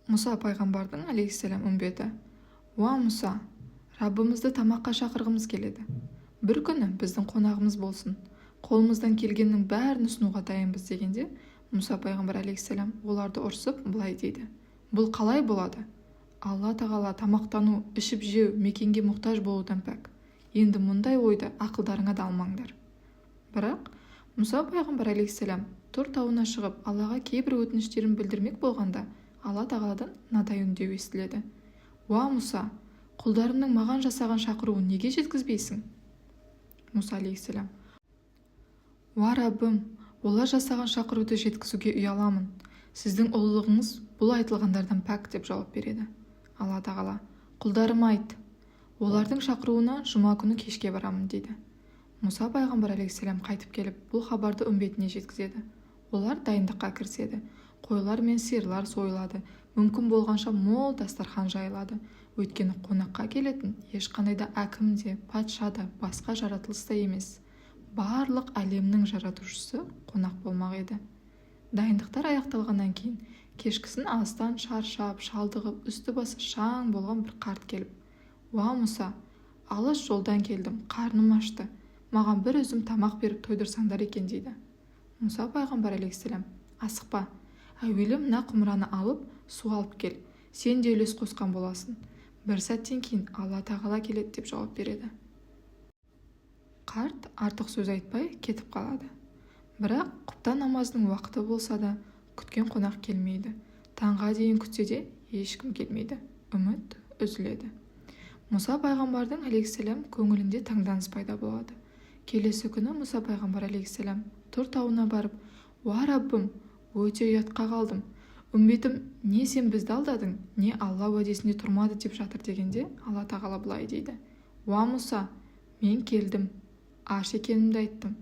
Мұса пайғамбардың алейхиссалам үмбеті: уа Мұса, Раббымызды тамаққа шақырғымыз келеді. Бір күні біздің қонағымыз болсын. Қолымыздан келгеннің бәрін ұсынуға дайынбыз дегенде, Мұса пайғамбар алейхиссалам оларды ұрсып былай дейді: бұл қалай болады? Алла тағала тамақтану, ішіп жеу, мекенге мұқтаж болудан пәк. Енді мұндай ойды ақылдарыңа да алмаңдар. Бірақ Мұса пайғамбар алейхиссалам Тұр тауына шығып Аллаға кейбір өтініштерін білдірмек болғанда, Алла тағаладан мынадай үндеу естіледі: уа Мұса, құлдарымның маған жасаған шақыруын неге жеткізбейсің? Мұса алейхиссалам: уа Раббым, олар жасаған шақыруды жеткізуге ұяламын. Сіздің ұлылығыңыз бұл айтылғандардан пәк деп жауап береді. Алла тағала: құлдарым айт, олардың шақыруына жұма күні кешке барамын дейді. Мұса пайғамбар алейхиссалам қайтып келіп, бұл хабарды үмбетіне жеткізеді. Олар дайындыққа кіріседі. Қойлар мен сиырлар сойылады. Мүмкін болғанша мол дастархан жайылады. Өйткені қонаққа келетін ешқандай да әкім де, патша да, басқа жаратылыс та емес. Барлық әлемнің жаратушысы қонақ болмақ еді. Дайындықтар аяқталғаннан кейін кешкісін алыстан шаршап, шалдығып, үсті-басы шаң болған бір қарт келіп: уа Мұса, алыс жолдан келдім, қарным ашты. Маған бір үзім тамақ беріп тойдырсаңдар екен дейді. Мұса пайғамбар алейхиссалам: асықпа, әуелі мына құмыраны алып, су алып кел. Сен де үлес қосқан боласың. Бір сәттен кейін Алла тағала келеді деп жауап береді. Қарт артық сөз айтпай кетіп қалады. Бірақ құптан намазының уақыты болса да, күткен қонақ келмейді. Таңға дейін күтсе де ешкім келмейді. Үміт үзіледі. Мұса пайғамбардың алейхиссалам көңілінде таңданыс пайда болады. Келесі күні Мұса пайғамбар алейхиссалам Тұр тауына барып: уа Раббым, өте ұятқа қалдым. Үмбетім не сен бізді алдадың, не Алла уәдесінде тұрмады деп жатыр дегенде, Алла тағала былай дейді: уа Мұса, мен келдім, аш екенімді айттым.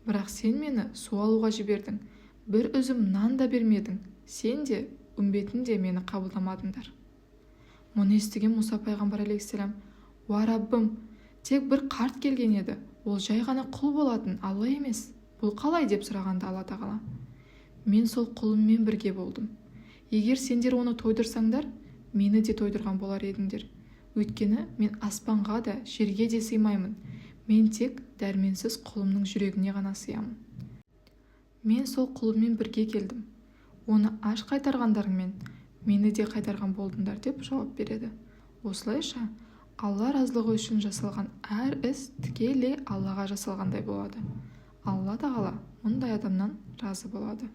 Бірақ сен мені су алуға жібердің. Бір үзім нан да бермедің. Сен де, үмбетің де мені қабылдамадыңдар. Мұны естіген Мұса пайғамбар алейхиссалам: уа Раббым, тек бір қарт келген еді. Ол жай ғана құл болатын, Алла емес. Бұл қалай деп сұрағанда Алла тағала: мен сол құлыммен бірге болдым. Егер сендер оны тойдырсаңдар, мені де тойдырған болар едіңдер. Өйткені мен аспанға да, жерге де сыймаймын. Мен тек дәрменсіз құлымның жүрегіне ғана сыямын. Мен сол құлыммен бірге келдім. Оны аш қайтарғандарыңмен мені де қайтарған болдыңдар деп жауап береді. Осылайша Алла разылығы үшін жасалған әр іс тікелей Аллаға жасалғандай болады. Алла тағала мұндай адамнан разы болады.